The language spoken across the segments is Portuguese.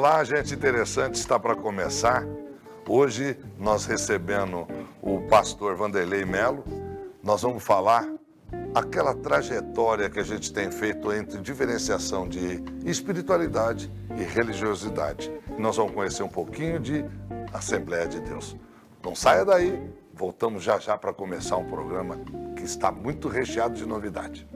Olá, gente interessante, está para começar. Hoje nós recebendo o pastor Vanderlei Melo, nós vamos falar aquela trajetória que a gente tem feito entre diferenciação de espiritualidade e religiosidade. Nós vamos conhecer um pouquinho de Assembleia de Deus. Não saia daí, voltamos já já para começar um programa que está muito recheado de novidade.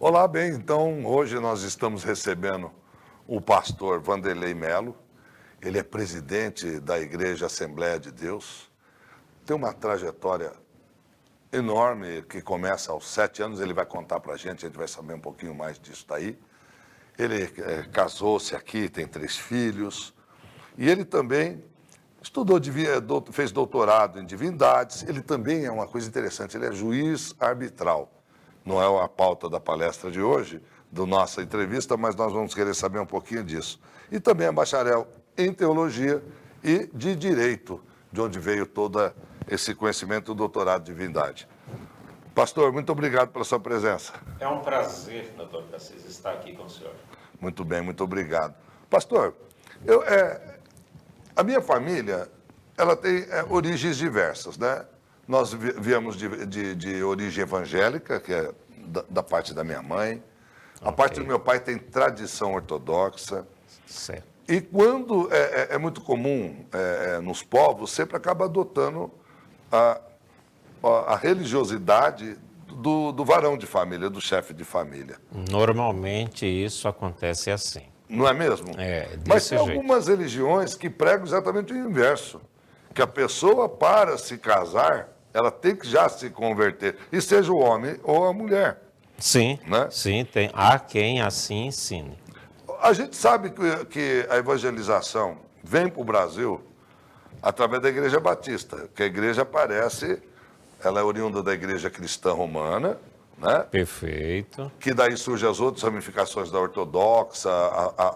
Olá, bem, então hoje nós estamos recebendo o pastor Vanderlei Melo. Ele é presidente da Igreja Assembleia de Deus. Tem uma trajetória enorme que começa aos 7 anos, ele vai contar para a gente vai saber um pouquinho mais disso daí. Ele casou-se aqui, tem 3 filhos, e ele também estudou, fez doutorado em divindades. Ele também é uma coisa interessante, ele é juiz arbitral. Não é a pauta da palestra de hoje, da nossa entrevista, mas nós vamos querer saber um pouquinho disso. E também é bacharel em teologia e de direito, de onde veio todo esse conhecimento do doutorado de divindade. Pastor, muito obrigado pela sua presença. É um prazer, doutor Cassis, estar aqui com o senhor. Muito bem, muito obrigado. Pastor, a minha família, ela tem origens diversas, né? Nós viemos de origem evangélica, que é da parte da minha mãe. A parte do meu pai tem tradição ortodoxa. Certo. E quando é muito comum nos povos, sempre acaba adotando a religiosidade do varão de família, do chefe de família. Normalmente isso acontece assim. Não é mesmo? Mas tem algumas religiões que pregam exatamente o inverso. Que a pessoa, para se casar, ela tem que já se converter, e seja o homem ou a mulher. Sim, né? Sim, há quem assim ensine. A gente sabe que a evangelização vem para o Brasil através da Igreja Batista, que a igreja aparece, ela é oriunda da Igreja Cristã Romana, né? Perfeito. Que daí surgem as outras ramificações da ortodoxa,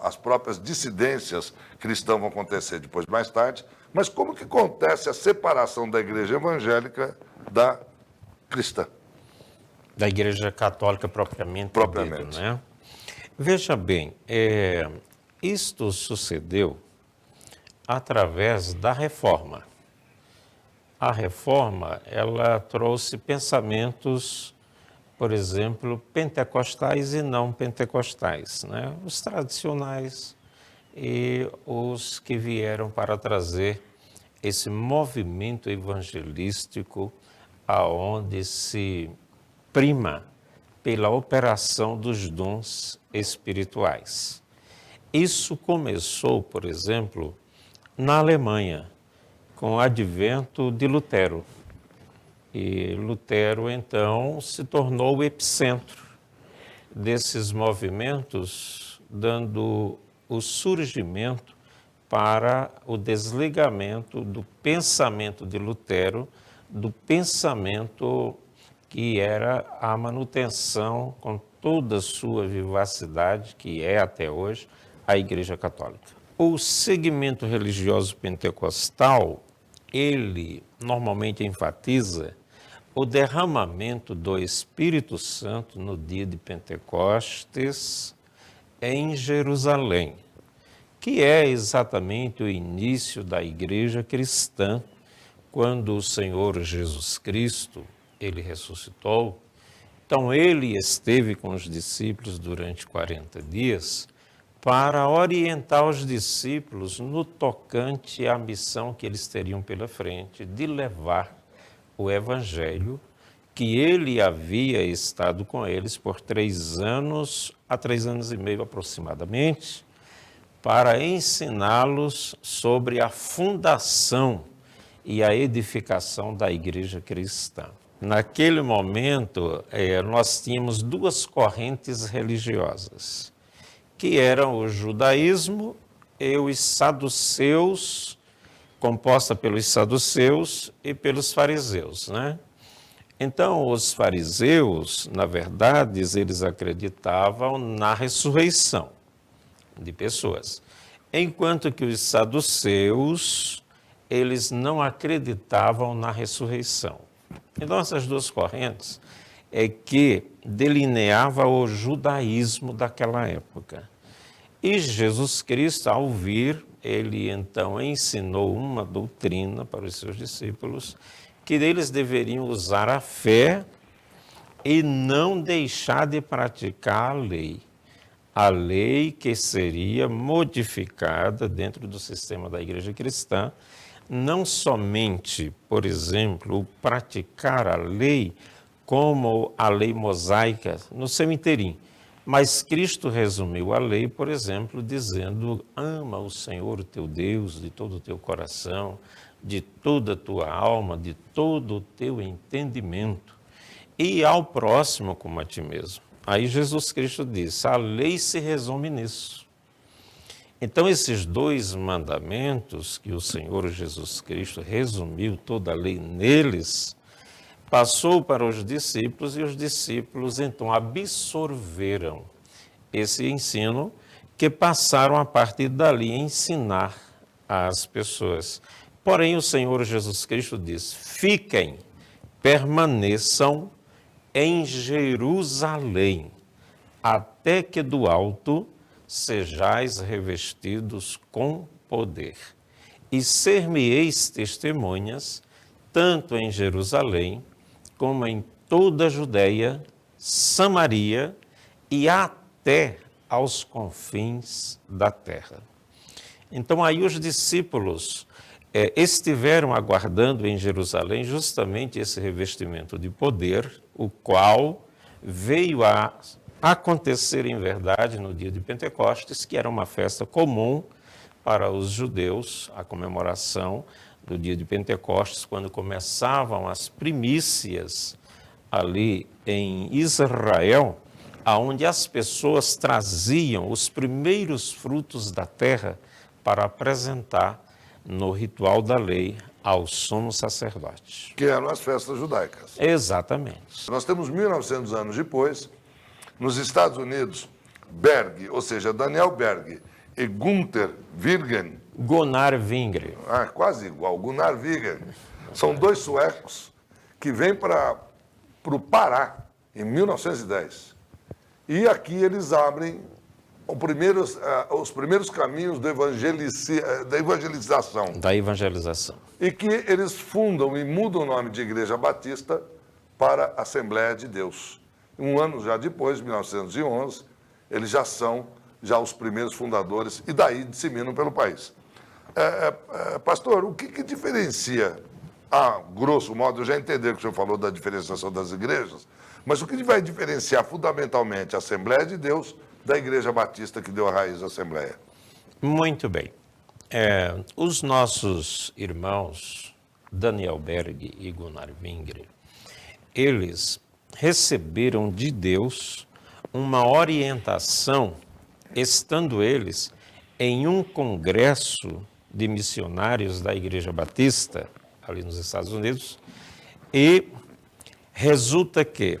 as próprias dissidências cristãs vão acontecer depois, mais tarde. Mas como que acontece a separação da igreja evangélica da cristã? Da Igreja Católica propriamente. Dito, né? Veja bem, isto sucedeu através da Reforma. A Reforma, ela trouxe pensamentos, por exemplo, pentecostais e não pentecostais, né? Os tradicionais e os que vieram para trazer esse movimento evangelístico aonde se prima pela operação dos dons espirituais. Isso começou, por exemplo, na Alemanha, com o advento de Lutero. E Lutero, então, se tornou o epicentro desses movimentos, dando o surgimento para o desligamento do pensamento de Lutero, do pensamento que era a manutenção com toda a sua vivacidade, que é até hoje, a Igreja Católica. O segmento religioso pentecostal, ele normalmente enfatiza o derramamento do Espírito Santo no dia de Pentecostes em Jerusalém, que é exatamente o início da igreja cristã, quando o Senhor Jesus Cristo, ele ressuscitou. Então, ele esteve com os discípulos durante 40 dias para orientar os discípulos no tocante à missão que eles teriam pela frente, de levar o Evangelho, que ele havia estado com eles por 3 anos, a 3 anos e meio aproximadamente, para ensiná-los sobre a fundação e a edificação da igreja cristã. Naquele momento, nós tínhamos 2 correntes religiosas, que eram o judaísmo e os saduceus, composta pelos saduceus e pelos fariseus, né? Então, os fariseus, na verdade, eles acreditavam na ressurreição de pessoas, enquanto que os saduceus, eles não acreditavam na ressurreição. Então, essas duas correntes é que delineava o judaísmo daquela época. E Jesus Cristo, ao vir, ele então ensinou uma doutrina para os seus discípulos, que eles deveriam usar a fé e não deixar de praticar a lei que seria modificada dentro do sistema da igreja cristã, não somente, por exemplo, o praticar a lei como a lei mosaica no seu inteirinho, mas Cristo resumiu a lei, por exemplo, dizendo: ama o Senhor, o teu Deus, de todo o teu coração, de toda a tua alma, de todo o teu entendimento, e ao próximo como a ti mesmo. Aí Jesus Cristo disse: a lei se resume nisso. Então, esses dois mandamentos que o Senhor Jesus Cristo resumiu toda a lei neles, passou para os discípulos, e os discípulos então absorveram esse ensino, que passaram a partir dali a ensinar às pessoas. Porém, o Senhor Jesus Cristo diz: fiquem, permaneçam em Jerusalém, até que do alto sejais revestidos com poder. E ser-me-eis testemunhas, tanto em Jerusalém, como em toda a Judéia, Samaria e até aos confins da terra. Então, aí os discípulos estiveram aguardando em Jerusalém justamente esse revestimento de poder, o qual veio a acontecer em verdade no dia de Pentecostes, que era uma festa comum para os judeus, a comemoração do dia de Pentecostes, quando começavam as primícias ali em Israel, aonde as pessoas traziam os primeiros frutos da terra para apresentar no ritual da lei ao sumo sacerdote. Que eram as festas judaicas. Exatamente. Nós temos 1900 anos depois, nos Estados Unidos, Berg, ou seja, Daniel Berg e Gunther Wirgen, Gunnar Wingre. Quase igual, Gunnar Wirgen, são dois suecos que vêm para o Pará em 1910. E aqui eles abrem os primeiros caminhos da evangelização. Da evangelização. E que eles fundam e mudam o nome de Igreja Batista para Assembleia de Deus. Um ano já depois, 1911, eles já são os primeiros fundadores e daí disseminam pelo país. Pastor, o que diferencia, grosso modo, eu já entendi que o senhor falou da diferenciação das igrejas, mas o que vai diferenciar fundamentalmente a Assembleia de Deus da Igreja Batista que deu a raiz à Assembleia? Muito bem. Os nossos irmãos, Daniel Berg e Gunnar Wingre, eles receberam de Deus uma orientação, estando eles em um congresso de missionários da Igreja Batista, ali nos Estados Unidos, e resulta que,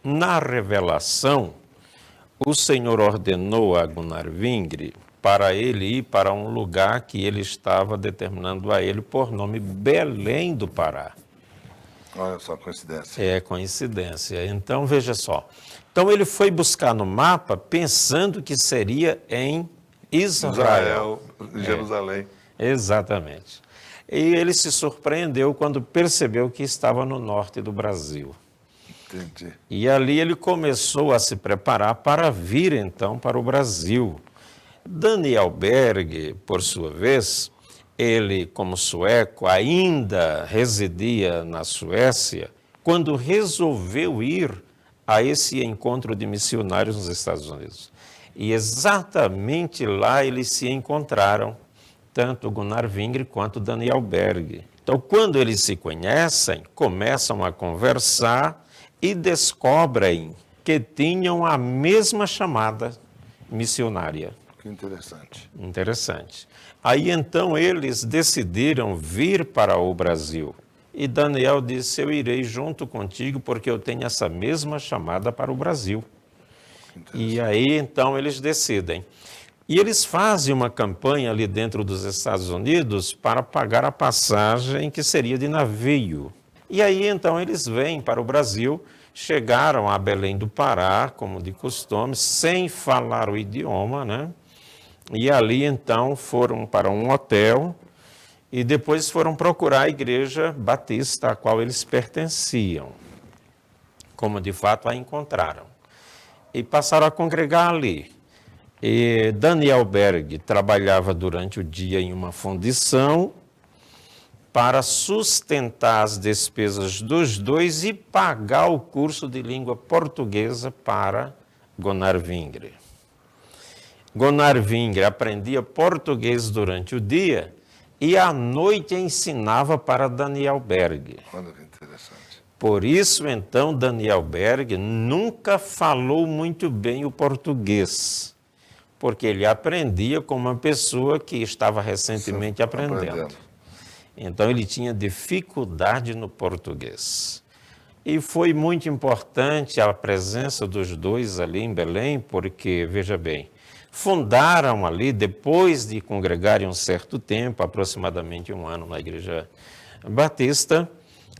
na revelação, o Senhor ordenou a Gunnar Wingre para ele ir para um lugar que ele estava determinando a ele por nome Belém do Pará. Olha só, coincidência. É coincidência. Então, veja só. Então, ele foi buscar no mapa pensando que seria em Israel. Jerusalém. Exatamente. E ele se surpreendeu quando percebeu que estava no norte do Brasil. Entendi. E ali ele começou a se preparar para vir, então, para o Brasil. Daniel Berg, por sua vez, ele, como sueco, ainda residia na Suécia, quando resolveu ir a esse encontro de missionários nos Estados Unidos. E exatamente lá eles se encontraram, tanto Gunnar Wingre quanto Daniel Berg. Então, quando eles se conhecem, começam a conversar e descobrem que tinham a mesma chamada missionária. Que interessante. Interessante. Aí então eles decidiram vir para o Brasil. E Daniel disse: eu irei junto contigo porque eu tenho essa mesma chamada para o Brasil. E aí então eles decidem. E eles fazem uma campanha ali dentro dos Estados Unidos para pagar a passagem que seria de navio. E aí então eles vêm para o Brasil, chegaram a Belém do Pará, como de costume, sem falar o idioma, né? E ali então foram para um hotel e depois foram procurar a igreja batista a qual eles pertenciam, como de fato a encontraram. E passaram a congregar ali. E Daniel Berg trabalhava durante o dia em uma fundição para sustentar as despesas dos dois e pagar o curso de língua portuguesa para Gunnar Wingre. Gunnar Wingre aprendia português durante o dia e à noite ensinava para Daniel Berg. Olha que interessante. Por isso, então, Daniel Berg nunca falou muito bem o português, porque ele aprendia como uma pessoa que estava recentemente aprendendo. Então, ele tinha dificuldade no português. E foi muito importante a presença dos dois ali em Belém, porque, veja bem, fundaram ali, depois de congregarem um certo tempo, aproximadamente um ano na Igreja Batista,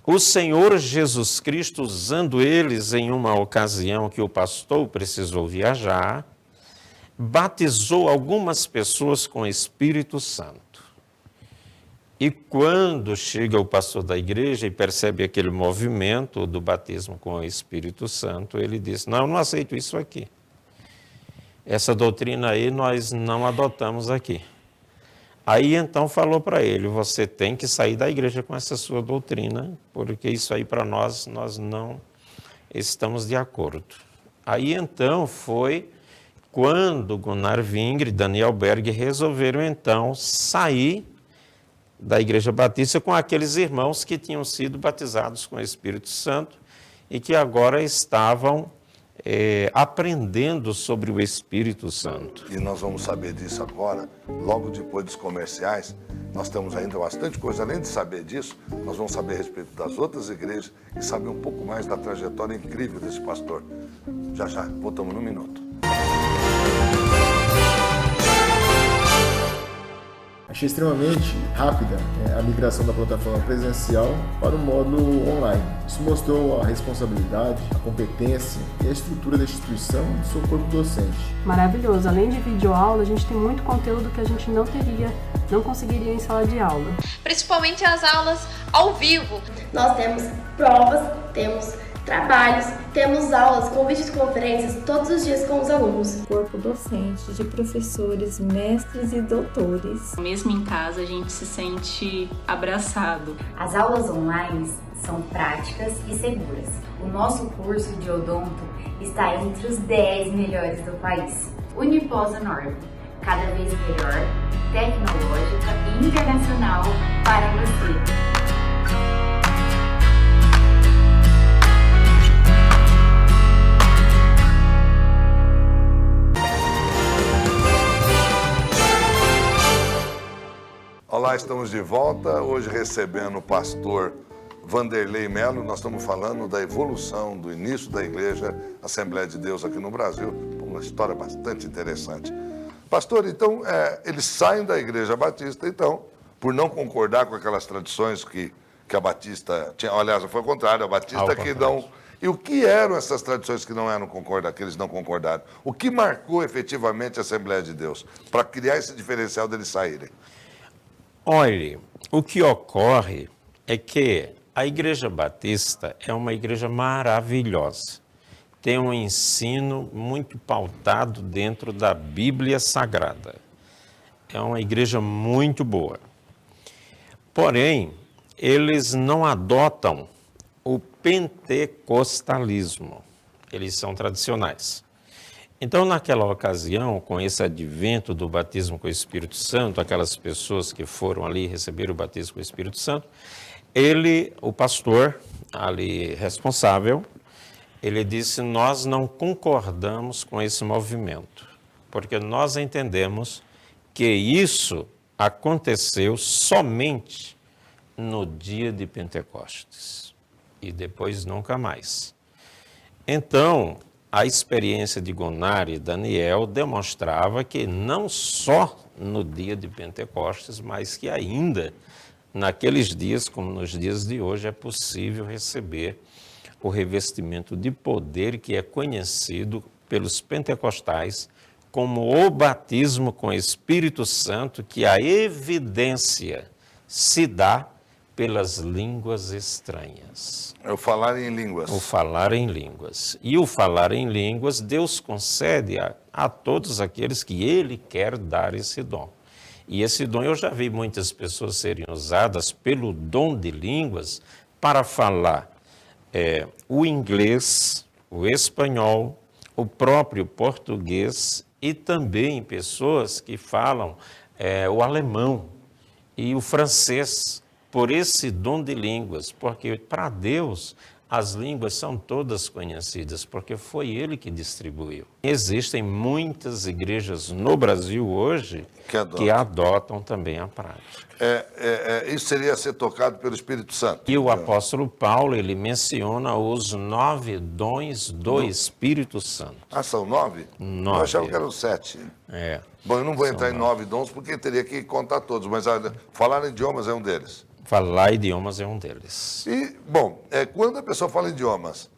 o Senhor Jesus Cristo, usando eles em uma ocasião que o pastor precisou viajar, batizou algumas pessoas com o Espírito Santo. E quando chega o pastor da igreja e percebe aquele movimento do batismo com o Espírito Santo, ele diz: não, eu não aceito isso aqui. Essa doutrina aí nós não adotamos aqui. Aí então falou para ele: você tem que sair da igreja com essa sua doutrina, porque isso aí para nós não estamos de acordo. Aí então foi quando Gunnar Wingre e Daniel Berg resolveram então sair da Igreja Batista com aqueles irmãos que tinham sido batizados com o Espírito Santo e que agora estavam aprendendo sobre o Espírito Santo. E nós vamos saber disso agora, logo depois dos comerciais. Nós temos ainda bastante coisa, além de saber disso, nós vamos saber a respeito das outras igrejas e saber um pouco mais da trajetória incrível desse pastor. Já, voltamos num minuto. Achei extremamente rápida a migração da plataforma presencial para o módulo online. Isso mostrou a responsabilidade, a competência e a estrutura da instituição e do seu corpo docente. Maravilhoso. Além de videoaula, a gente tem muito conteúdo que a gente não conseguiria em sala de aula. Principalmente as aulas ao vivo. Nós temos provas, temos trabalhos, temos aulas com videoconferências todos os dias com os alunos. Corpo docente de professores, mestres e doutores. Mesmo em casa, a gente se sente abraçado. As aulas online são práticas e seguras. O nosso curso de odonto está entre os 10 melhores do país. Unipós Norte, cada vez melhor, tecnológica e internacional para você. Olá, estamos de volta, hoje recebendo o pastor Vanderlei Melo. Nós estamos falando da evolução do início da Igreja Assembleia de Deus aqui no Brasil, uma história bastante interessante. Pastor, então, eles saem da Igreja Batista, então, por não concordar com aquelas tradições que a Batista tinha, aliás, foi o contrário, a Batista que não... E o que eram essas tradições que não eram concordadas, que eles não concordaram? O que marcou efetivamente a Assembleia de Deus para criar esse diferencial deles saírem? Olhe, o que ocorre é que a Igreja Batista é uma igreja maravilhosa. Tem um ensino muito pautado dentro da Bíblia Sagrada. É uma igreja muito boa. Porém, eles não adotam o pentecostalismo. Eles são tradicionais. Então, naquela ocasião, com esse advento do batismo com o Espírito Santo, aquelas pessoas que foram ali receber o batismo com o Espírito Santo, o pastor ali responsável, ele disse: nós não concordamos com esse movimento. porque nós entendemos que isso aconteceu somente no dia de Pentecostes e depois nunca mais. Então, a experiência de Gunnar e Daniel demonstrava que não só no dia de Pentecostes, mas que ainda naqueles dias, como nos dias de hoje, é possível receber o revestimento de poder que é conhecido pelos pentecostais como o batismo com o Espírito Santo, que a evidência se dá pelas línguas estranhas. É o falar em línguas. O falar em línguas. E o falar em línguas, Deus concede a todos aqueles que Ele quer dar esse dom. E esse dom eu já vi muitas pessoas serem usadas pelo dom de línguas para falar o inglês, o espanhol, o próprio português e também pessoas que falam o alemão e o francês, por esse dom de línguas, porque para Deus as línguas são todas conhecidas, porque foi Ele que distribuiu. Existem muitas igrejas no Brasil hoje que adotam também a prática. Isso seria ser tocado pelo Espírito Santo. E o apóstolo Paulo, ele menciona os 9 dons do Espírito Santo. Ah, são 9? 9. Eu achava que eram 7. Bom, eu não vou entrar em 9 dons, porque teria que contar todos, mas falar em idiomas é um deles. Falar idiomas é um deles. E, bom, quando a pessoa fala idiomas,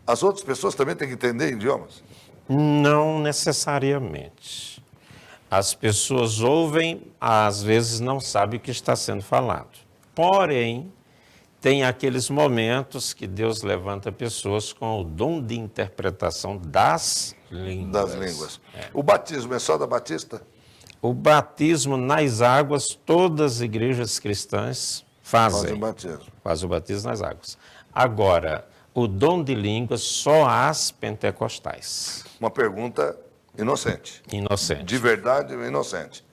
as outras pessoas também têm que entender idiomas? Não necessariamente. As pessoas ouvem, às vezes não sabem o que está sendo falado. Porém, tem aqueles momentos que Deus levanta pessoas com o dom de interpretação das línguas. O batismo é só da Batista? O batismo nas águas, todas as igrejas cristãs fazem o batismo nas águas. Agora, o dom de línguas só as pentecostais. Uma pergunta inocente. Inocente. De verdade, inocente.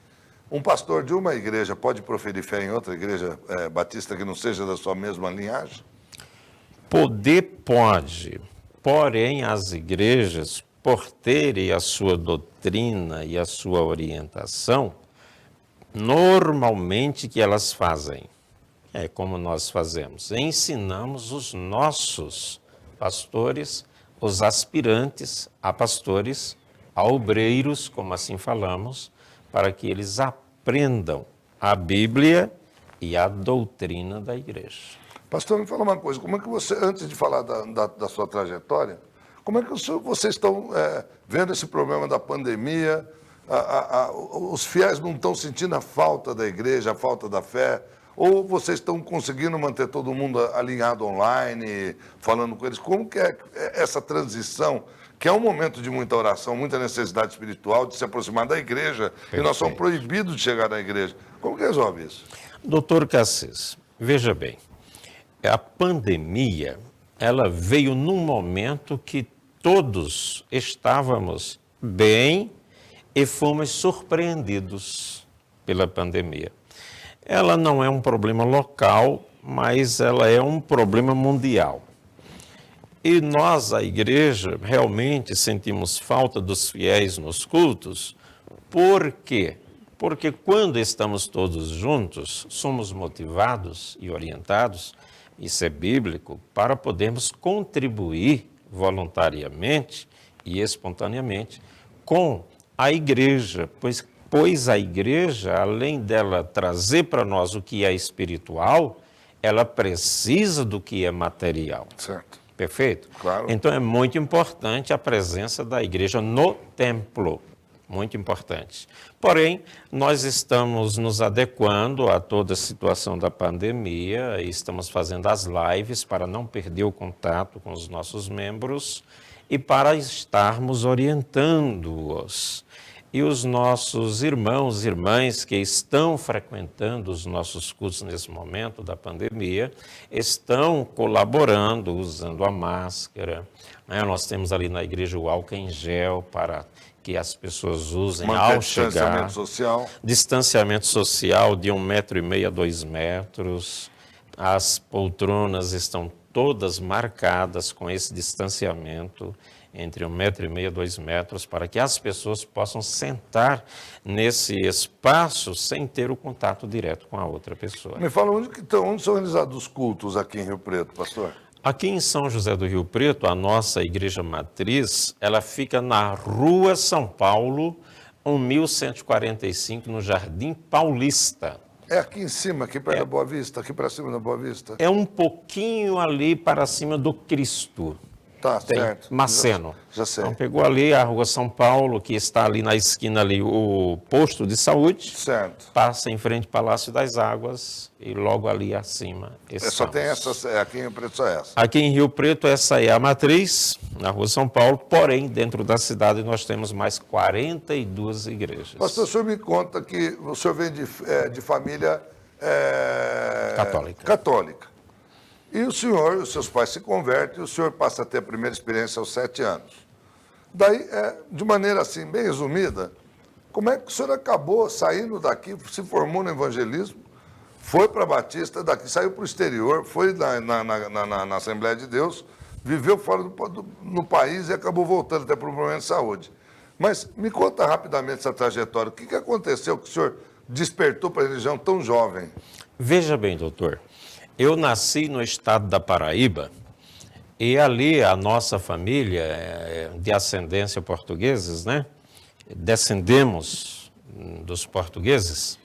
Um pastor de uma igreja pode proferir fé em outra igreja batista que não seja da sua mesma linhagem? Poder pode, porém as igrejas, por terem a sua doutrina e a sua orientação, normalmente que elas fazem, como nós fazemos, ensinamos os nossos pastores, os aspirantes a pastores, a obreiros, como assim falamos, para que eles aprendam a Bíblia e a doutrina da igreja. Pastor, me fala uma coisa, como é que você, antes de falar da sua trajetória, como é que vocês estão vendo esse problema da pandemia? Os fiéis não estão sentindo a falta da igreja, a falta da fé? Ou vocês estão conseguindo manter todo mundo alinhado online, falando com eles? Como que é essa transição, que é um momento de muita oração, muita necessidade espiritual, de se aproximar da igreja, e nós somos proibidos de chegar na igreja? Como que resolve isso? Doutor Cassis, veja bem, a pandemia, ela veio num momento que todos estávamos bem e fomos surpreendidos pela pandemia. Ela não é um problema local, mas ela é um problema mundial. E nós, a igreja, realmente sentimos falta dos fiéis nos cultos. Por quê? Porque quando estamos todos juntos, somos motivados e orientados, isso é bíblico, para podermos contribuir voluntariamente e espontaneamente com a igreja, pois a igreja, além dela trazer para nós o que é espiritual, ela precisa do que é material. Certo. Perfeito? Claro. Então é muito importante a presença da igreja no templo. Muito importante. Porém, nós estamos nos adequando a toda a situação da pandemia e estamos fazendo as lives para não perder o contato com os nossos membros e para estarmos orientando-os. E os nossos irmãos e irmãs que estão frequentando os nossos cultos nesse momento da pandemia estão colaborando, usando a máscara. Nós temos ali na igreja o álcool em gel para que as pessoas usem ao chegar. Distanciamento social. Distanciamento social de 1,5 m a 2 metros. As poltronas estão todas marcadas com esse distanciamento. entre 1,5 m e 2 metros, para que as pessoas possam sentar nesse espaço sem ter o contato direto com a outra pessoa. Me fala, onde são realizados os cultos aqui em Rio Preto, pastor? Aqui em São José do Rio Preto, a nossa igreja matriz, ela fica na Rua São Paulo, 1145, no Jardim Paulista. É aqui em cima, aqui perto da Boa Vista, aqui para cima da Boa Vista? É um pouquinho ali para cima do Cristo. Tá, certo. Maceno. Já sei. Então, pegou ali a Rua São Paulo, que está ali na esquina ali, o posto de saúde. Certo. Passa em frente ao Palácio das Águas e logo ali acima estamos. Só tem essa, aqui em Rio Preto só essa? Aqui em Rio Preto, essa é a matriz, na Rua São Paulo, porém, dentro da cidade nós temos mais 42 igrejas. Pastor, o senhor me conta que o senhor vem de família católica. E o senhor, os seus pais se convertem, e o senhor passa a ter a primeira experiência aos 7 anos. Daí, de maneira assim, bem resumida, como é que o senhor acabou saindo daqui, se formou no evangelismo, foi para a Batista, daqui saiu para o exterior, foi na Assembleia de Deus, viveu fora no país e acabou voltando até por um problema de saúde. Mas me conta rapidamente essa trajetória. O que aconteceu que o senhor despertou para a religião tão jovem? Veja bem, doutor. Eu nasci no estado da Paraíba e ali a nossa família, de ascendência portugueses, né? Descendemos dos portugueses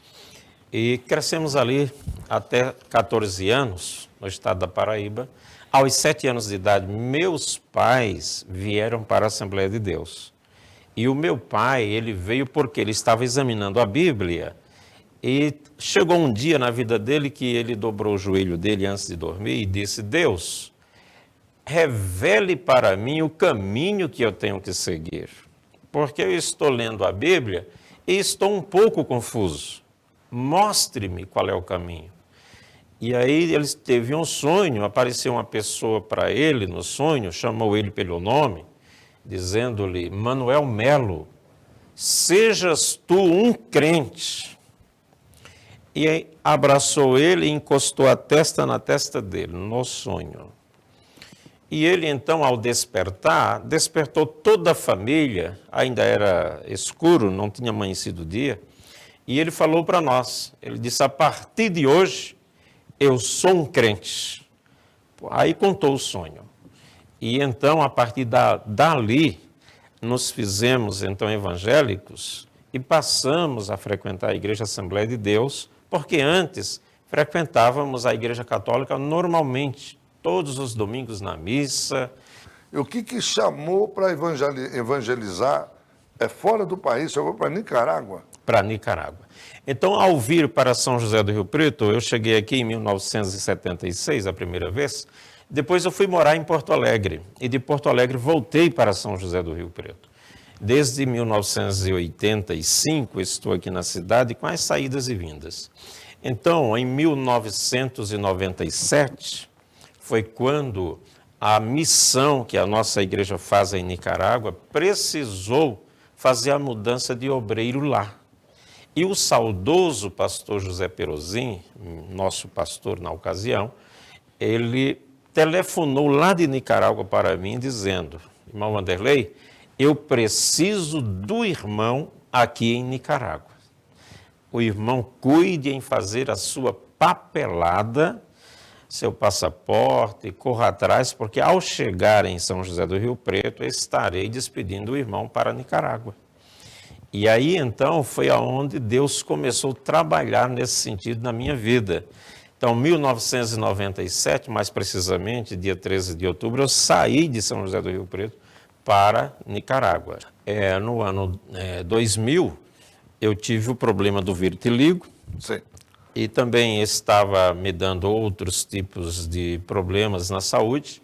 e crescemos ali até 14 anos no estado da Paraíba. Aos 7 anos de idade, meus pais vieram para a Assembleia de Deus. E o meu pai, ele veio porque ele estava examinando a Bíblia. E chegou um dia na vida dele que ele dobrou o joelho dele antes de dormir e disse: Deus, revele para mim o caminho que eu tenho que seguir, porque eu estou lendo a Bíblia e estou um pouco confuso. Mostre-me qual é o caminho. E aí ele teve um sonho, apareceu uma pessoa para ele no sonho, chamou ele pelo nome, dizendo-lhe: Manuel Melo, sejas tu um crente. E aí abraçou ele e encostou a testa na testa dele, no sonho. E ele, então, ao despertar, despertou toda a família, ainda era escuro, não tinha amanhecido o dia, e ele falou para nós, ele disse: a partir de hoje, eu sou um crente. Aí contou o sonho. E então, a partir dali, nos fizemos, então, evangélicos e passamos a frequentar a Igreja Assembleia de Deus, porque antes frequentávamos a Igreja Católica normalmente, todos os domingos na missa. E o que chamou para evangelizar fora do país? Você foi para Nicarágua? Para Nicarágua. Então, ao vir para São José do Rio Preto, eu cheguei aqui em 1976, a primeira vez. Depois eu fui morar em Porto Alegre. E de Porto Alegre voltei para São José do Rio Preto. Desde 1985 estou aqui na cidade com as saídas e vindas. Então, em 1997, foi quando a missão que a nossa igreja faz em Nicarágua precisou fazer a mudança de obreiro lá. E o saudoso pastor José Perozin, nosso pastor na ocasião, ele telefonou lá de Nicarágua para mim dizendo: irmão Vanderlei, eu preciso do irmão aqui em Nicarágua. O irmão cuide em fazer a sua papelada, seu passaporte, corra atrás, porque ao chegar em São José do Rio Preto, estarei despedindo o irmão para Nicarágua. E aí, então, foi aonde Deus começou a trabalhar nesse sentido na minha vida. Então, 1997, mais precisamente, dia 13 de outubro, eu saí de São José do Rio Preto para Nicarágua. No ano 2000, eu tive o problema do vitiligo. Sim. E também estava me dando outros tipos de problemas na saúde.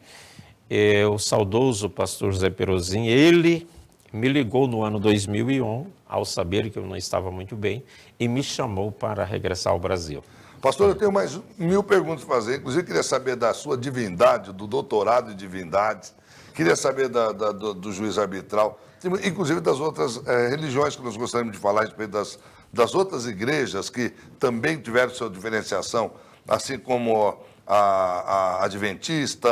O saudoso pastor José Perozin, ele me ligou no ano 2001, ao saber que eu não estava muito bem, e me chamou para regressar ao Brasil. Pastor, eu tenho mais 1000 perguntas para fazer. Inclusive, queria saber da sua divindade, do doutorado em divindades. Queria saber do juiz arbitral, inclusive das outras religiões que nós gostaríamos de falar a respeito das outras igrejas que também tiveram sua diferenciação, assim como a adventista,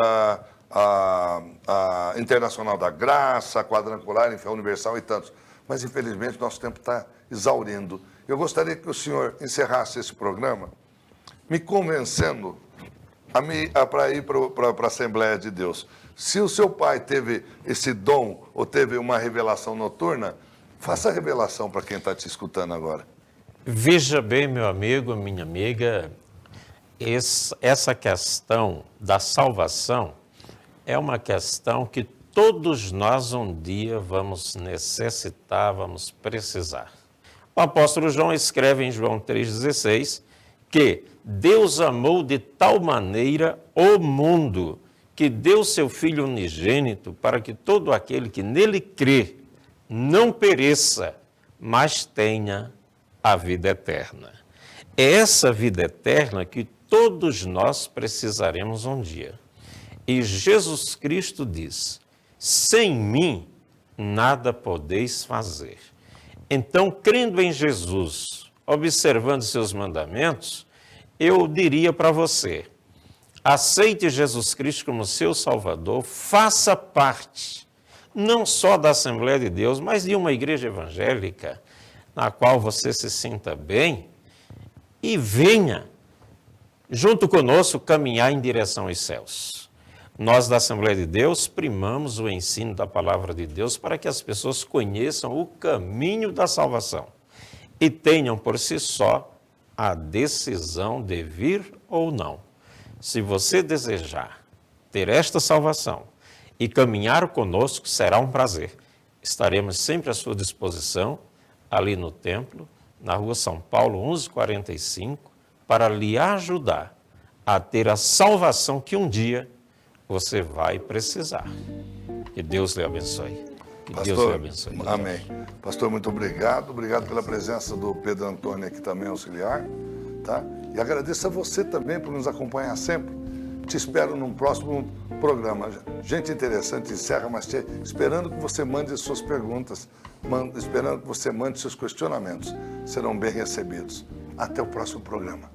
a Internacional da Graça, a Quadrangular, enfim, a Universal e tantos. Mas, infelizmente, nosso tempo está exaurindo. Eu gostaria que o senhor encerrasse esse programa me convencendo para ir para a Assembleia de Deus. Se o seu pai teve esse dom ou teve uma revelação noturna, faça a revelação para quem está te escutando agora. Veja bem, meu amigo, minha amiga, essa questão da salvação é uma questão que todos nós um dia vamos necessitar, vamos precisar. O apóstolo João escreve em João 3,16 que Deus amou de tal maneira o mundo que deu seu Filho unigênito para que todo aquele que nele crê não pereça, mas tenha a vida eterna. É essa vida eterna que todos nós precisaremos um dia. E Jesus Cristo diz: sem mim nada podeis fazer. Então, crendo em Jesus, observando seus mandamentos, eu diria para você, aceite Jesus Cristo como seu Salvador, faça parte, não só da Assembleia de Deus, mas de uma igreja evangélica, na qual você se sinta bem, e venha, junto conosco, caminhar em direção aos céus. Nós, da Assembleia de Deus, primamos o ensino da Palavra de Deus para que as pessoas conheçam o caminho da salvação e tenham por si só a decisão de vir ou não. Se você desejar ter esta salvação e caminhar conosco, será um prazer. Estaremos sempre à sua disposição, ali no templo, na rua São Paulo, 1145, para lhe ajudar a ter a salvação que um dia você vai precisar. Que Deus lhe abençoe. Que Pastor, Deus lhe abençoe. Amém. Pastor, muito obrigado. Obrigado pela presença do Pedro Antônio aqui também, auxiliar. Tá? E agradeço a você também por nos acompanhar sempre. Te espero num próximo programa. Gente interessante encerra, mas esperando que você mande as suas perguntas, esperando que você mande seus questionamentos. Serão bem recebidos. Até o próximo programa.